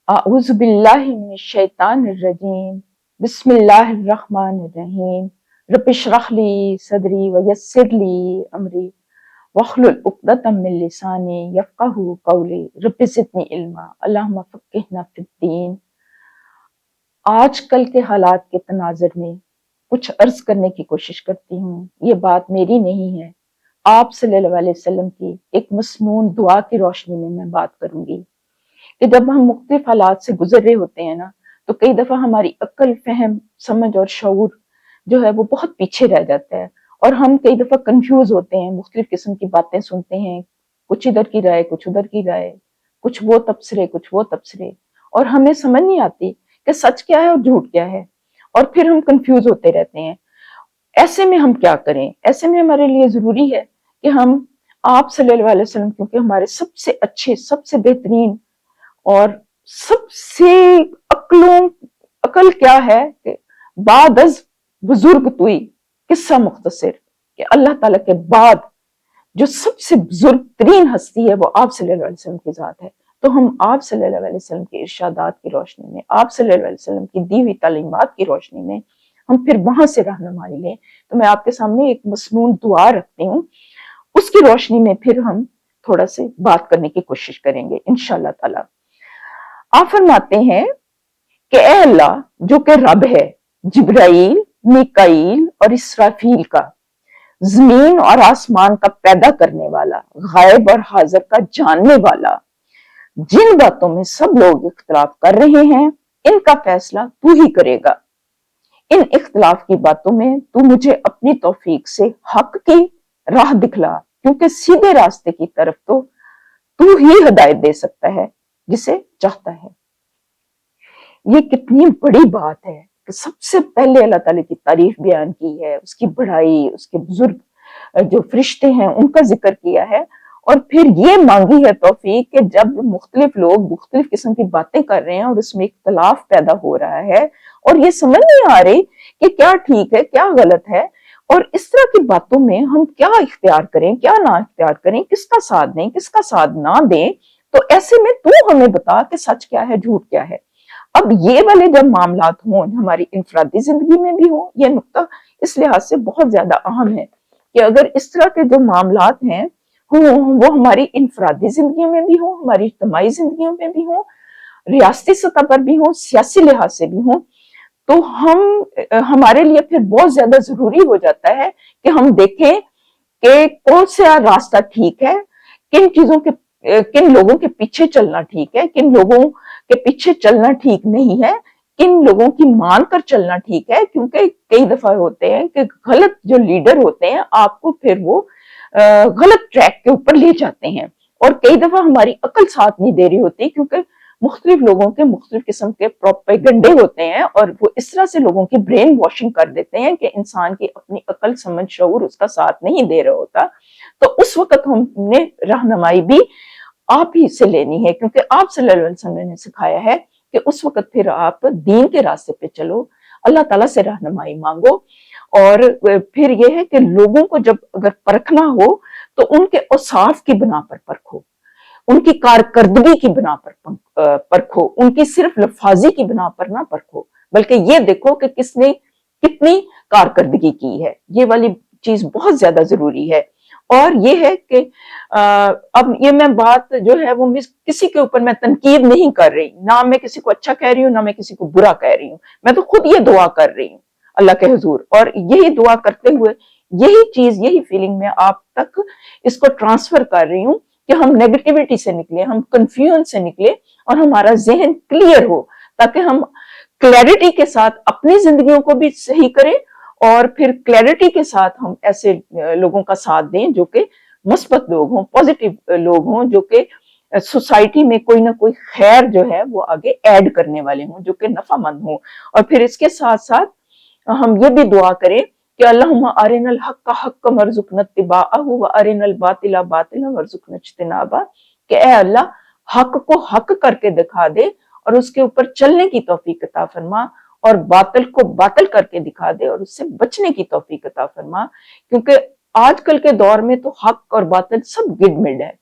अऊज़ु बिल्लाहि मिनश शैतानिर रजीम बिस्मिल्लाहिर रहमानिर रहीम रब्बिश्रह ली सदरी व यस्सिर ली अमरी वहलुल उक़दतम मिन लिसानी यफ़क़हू क़ौली रब्बि ज़िदनी इल्मा अल्लाहुम्मा फ़क़्क़िहना फ़िद्दीन। आजकल के हालात के तनाज़ुर में कुछ अर्ज़ करने की कोशिश करती हूँ। ये बात मेरी नहीं है, आप सल्लल्लाहु अलैहि वसल्लम की एक मस्नून दुआ की रोशनी में मैं बात करूँगी कि जब हम मुख्तलिफ हालात से गुजर रहे होते हैं ना, तो कई दफा हमारी अक्ल, फहम, समझ और शऊर जो है वो बहुत पीछे रह जाता है और हम कई दफा कंफ्यूज होते हैं, मुख्तलिफ किस्म की बातें सुनते हैं, कुछ इधर की राय, कुछ उधर की राय, कुछ वो तबसरे, कुछ वो तबसरे, और हमें समझ नहीं आती कि सच क्या है और झूठ क्या है, और फिर हम कंफ्यूज होते रहते हैं। ऐसे में हम क्या करें? ऐसे में हमारे लिए जरूरी है कि हम आप सल्लल्लाहु अलैहि वसल्लम, क्योंकि हमारे सबसे अच्छे, सबसे बेहतरीन और सबसे अकल क्या है कि बादज बुजुर्ग तुई किस्सा मुख्तसर, कि अल्लाह ताला के बाद जो सबसे बुजुर्ग तरीन हस्ती है वो आप सल्लल्लाहु अलैहि वसल्लम की जात है। तो हम आप सल्लल्लाहु अलैहि वसल्लम के इरशादात की रोशनी में, आप सल्लल्लाहु अलैहि वसल्लम की दी हुई तालीमात की रोशनी में हम फिर वहां से रहनुमाई लें। तो मैं आपके सामने एक मसनून दुआ रखती हूँ, उसकी रोशनी में फिर हम थोड़ा से बात करने की कोशिश करेंगे इंशाअल्लाह ताला। आप फरमाते हैं कि ए अल्लाह, जो कि रब है जिब्राइल, मिकाईल और इसराफील का, जमीन और आसमान का पैदा करने वाला, गायब और हाजिर का जानने वाला, जिन बातों में सब लोग इख्तिलाफ कर रहे हैं इनका फैसला तू ही करेगा। इन इख्तिलाफ की बातों में तू मुझे अपनी तौफीक से हक की राह दिखला, क्योंकि सीधे रास्ते की तरफ तो तू ही हिदायत दे सकता है जिसे चाहता है। ये कितनी बड़ी बात है कि सबसे पहले अल्लाह ताला की तारीफ बयान की है, उसकी बढ़ाई, उसके बुजुर्ग जो फरिश्ते हैं उनका जिक्र किया है, और फिर ये मांगी है तौफीक कि जब मुख्तलिफ लोग मुख्तलिफ किस्म की बातें कर रहे हैं और उसमें इख्तलाफ पैदा हो रहा है और ये समझ नहीं आ रही कि क्या ठीक है क्या गलत है, और इस तरह की बातों में हम क्या इख्तियार करें क्या ना इख्तियार करें, किसका साथ दें किसका साथ ना दें, तो ऐसे में तू हमें बता कि सच क्या है झूठ क्या है। अब ये वाले जब मामलात हों, हमारी इंफरादी जिंदगी में भी हो, ये नुक्ता इस लिहाज से बहुत ज्यादा अहम है कि अगर इस तरह के जो मामलात हैं वो हमारी इंफरादी जिंदगी में भी हो, हमारी इज्तिमाई जिंदगियों में भी हो, रियासती सतह पर भी हो, सियासी लिहाज से भी हो, तो हमारे लिए फिर बहुत ज्यादा जरूरी हो जाता है कि हम देखें कि कौन सा रास्ता ठीक है, किन चीजों के किन लोगों के पीछे चलना ठीक है, किन लोगों के पीछे चलना ठीक नहीं है, किन लोगों की मान कर चलना ठीक है, क्योंकि कई दफा होते हैं कि गलत जो लीडर होते हैं आपको फिर वो गलत ट्रैक के ऊपर ले जाते हैं, और कई दफा हमारी अकल साथ नहीं दे रही होती, क्योंकि मुख्तलिफ लोगों के मुख्तलिफ किस्म के प्रोपेगेंडे होते हैं और वो इस तरह से लोगों की ब्रेन वॉशिंग कर देते हैं कि इंसान की अपनी अकल, समझ, शऊर उसका साथ नहीं दे रहा होता। तो उस वक्त हमने रहनुमाई भी आप ही से लेनी है, क्योंकि आप सल्लल्लाहु अलैहि वसल्लम ने सिखाया है कि उस वक्त फिर आप दीन के रास्ते पे चलो, अल्लाह ताला से रहनुमाई मांगो, और फिर यह है कि लोगों को जब अगर परखना हो तो उनके औसाफ की बिना पर परखो, उनकी कारकर्दगी की बिना पर परखो, उनकी सिर्फ लफाजी की बिना पर ना परखो, बल्कि ये देखो कि किसने कितनी कारकर्दगी की है। ये वाली चीज बहुत ज्यादा जरूरी है। और ये है कि अब ये मैं बात जो है वो किसी के ऊपर मैं तनकीद नहीं कर रही, ना मैं किसी को अच्छा कह रही हूँ ना मैं किसी को बुरा कह रही हूँ, मैं तो खुद ये दुआ कर रही हूँ अल्लाह के हुजूर, और यही दुआ करते हुए यही चीज, यही फीलिंग मैं आप तक इसको ट्रांसफर कर रही हूँ कि हम नेगेटिविटी से निकले, हम कंफ्यूजन से निकले और हमारा जहन क्लियर हो, ताकि हम क्लैरिटी के साथ अपनी जिंदगियों को भी सही करें और फिर क्लैरिटी के साथ हम ऐसे लोगों का साथ दें जो कि मुस्बत लोग हों, पॉजिटिव लोग हों, जो कि सोसाइटी में कोई ना कोई खैर जो है वो आगे ऐड करने वाले हों, जो कि नफामंद हों। और फिर इसके साथ साथ हम ये भी दुआ करें कि अल्लाहुम्मा अरिनल हक्का हक्का वरज़ुक़ना इत्तिबाअहु व अरिनल बातिला बातिला वरज़ुक़ना इज्तिनाबा, कि ए अल्लाह हक को हक करके दिखा दे और उसके ऊपर चलने की तौफीक अता फरमा, और बातिल को बातिल करके दिखा दे और उससे बचने की तौफीक अता फरमा, क्योंकि आजकल के दौर में तो हक और बातिल सब गिडमिड है,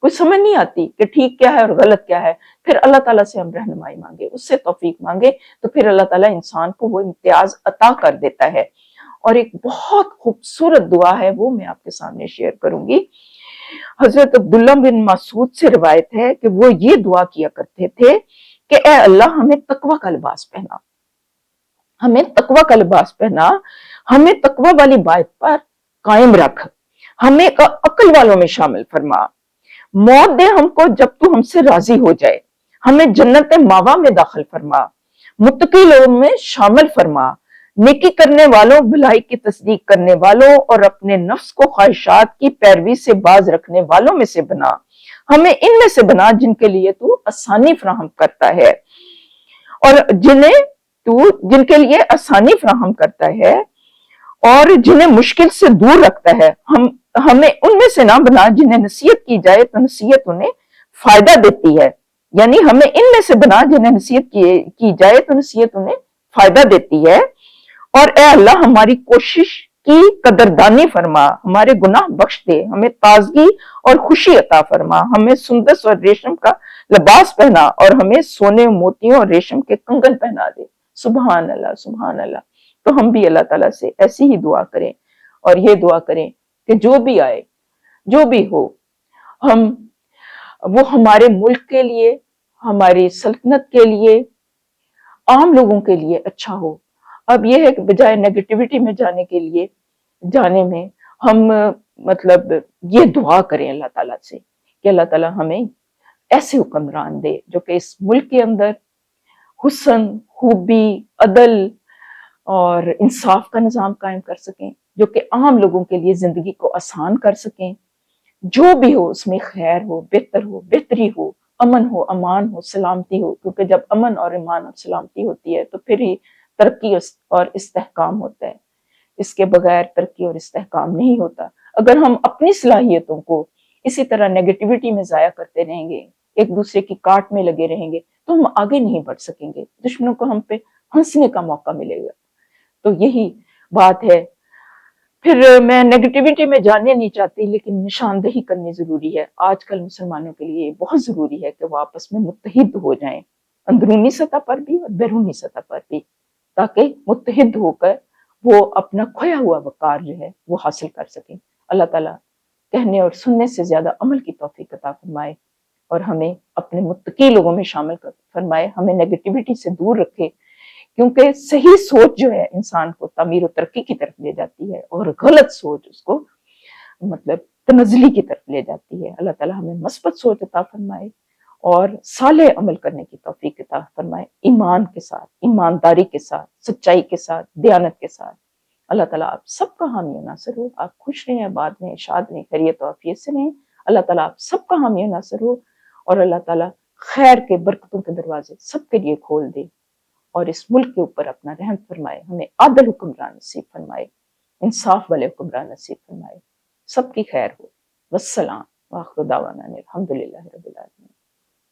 کوئی سمجھ نہیں آتی کہ ٹھیک کیا ہے اور غلط کیا ہے، پھر اللہ تعالیٰ سے ہم رہنمائی مانگے، اس سے توفیق مانگے، تو پھر اللہ تعالیٰ انسان کو وہ امتیاز عطا کر دیتا ہے۔ اور ایک بہت خوبصورت دعا ہے، وہ میں آپ کے سامنے شیئر کروں گی۔ حضرت عبداللہ بن مسعود سے روایت ہے کہ وہ یہ دعا کیا کرتے تھے کہ اے اللہ ہمیں تقوی کا لباس پہنا، ہمیں تقوی کا لباس پہنا، ہمیں تقوی والی بات پر قائم رکھ، ہمیں عقل والوں میں شامل فرما، موت دے ہم کو جب تو ہم سے راضی ہو جائے، ہمیں جنت ماوا میں داخل فرما، متقی لوگوں میں شامل فرما، نیکی کرنے والوں، بھلائی کی تصدیق کرنے والوں اور اپنے نفس کو خواہشات کی پیروی سے باز رکھنے والوں میں سے بنا، ہمیں ان میں سے بنا جن کے لیے تو آسانی فراہم کرتا ہے، اور جن کے لیے آسانی فراہم کرتا ہے اور جنہیں مشکل سے دور رکھتا ہے، ہمیں ان میں سے نہ بنا جنہیں نصیحت کی جائے تو نصیحت انہیں فائدہ دیتی ہے، یعنی ہمیں ان میں سے بنا جنہیں نصیحت کی جائے تو نصیحت انہیں فائدہ دیتی ہے، اور اے اللہ ہماری کوشش کی قدردانی فرما، ہمارے گناہ بخش دے، ہمیں تازگی اور خوشی عطا فرما، ہمیں سندس اور ریشم کا لباس پہنا اور ہمیں سونے موتیوں اور ریشم کے کنگن پہنا دے۔ سبحان اللہ، سبحان اللہ۔ تو ہم بھی اللہ تعالیٰ سے ایسی ہی دعا کریں اور یہ دعا کریں کہ جو بھی آئے، جو بھی ہو، وہ ہمارے ملک کے لیے، ہماری سلطنت کے لیے، عام لوگوں کے لیے اچھا ہو۔ اب یہ ہے کہ بجائے نیگیٹیوٹی میں جانے میں ہم مطلب یہ دعا کریں اللہ تعالیٰ سے کہ اللہ تعالیٰ ہمیں ایسے حکمران دے جو کہ اس ملک کے اندر حسن، خوبی، عدل اور انصاف کا نظام قائم کر سکیں، جو کہ عام لوگوں کے لیے زندگی کو آسان کر سکیں، جو بھی ہو اس میں خیر ہو، بہتری ہو، امن ہو، امان ہو، سلامتی ہو، کیونکہ جب امن اور ایمان اور سلامتی ہوتی ہے تو پھر ہی ترقی اور استحکام ہوتا ہے، اس کے بغیر ترقی اور استحکام نہیں ہوتا۔ اگر ہم اپنی صلاحیتوں کو اسی طرح نیگیٹیوٹی میں ضائع کرتے رہیں گے، ایک دوسرے کی کاٹ میں لگے رہیں گے، تو ہم آگے نہیں بڑھ سکیں گے، دشمنوں کو ہم پہ ہنسنے کا موقع ملے گا۔ تو یہی بات ہے۔ پھر میں نیگیٹیوٹی میں جانے نہیں چاہتی، لیکن نشاندہی کرنی ضروری ہے۔ آج کل مسلمانوں کے لیے بہت ضروری ہے کہ وہ آپس میں متحد ہو جائیں، اندرونی سطح پر بھی اور بیرونی سطح پر بھی، تاکہ متحد ہو کر وہ اپنا کھویا ہوا وقار جو ہے وہ حاصل کر سکیں۔ اللہ تعالیٰ کہنے اور سننے سے زیادہ عمل کی توفیق عطا فرمائے اور ہمیں اپنے متقی لوگوں میں شامل فرمائے، ہمیں نیگیٹیوٹی سے دور رکھے، کیونکہ صحیح سوچ جو ہے انسان کو تعمیر و ترقی کی طرف لے جاتی ہے، اور غلط سوچ اس کو مطلب تنزلی کی طرف لے جاتی ہے۔ اللہ تعالیٰ ہمیں مثبت سوچ عطا فرمائے اور صالح عمل کرنے کی توفیق عطا فرمائے، ایمان کے ساتھ، ایمانداری کے ساتھ، سچائی کے ساتھ، دیانت کے ساتھ۔ اللہ تعالیٰ آپ سب کا حامی و ناصر ہو، آپ خوش رہیں، آباد رہیں، شاد رہیں، خیریت و عافیت سے رہیں۔ اللہ تعالیٰ آپ سب کا حامی و ناصر ہو، اور اللہ تعالیٰ خیر کے، برکتوں کے دروازے سب کے لیے کھول دے، اور اس ملک کے اوپر اپنا رحم فرمائے، ہمیں عادل حکمران نصیب فرمائے، انصاف والے حکمران نصیب فرمائے، سب کی خیر ہو۔ والسلام، وآخر دعوانا الحمدللہ رب العالمین۔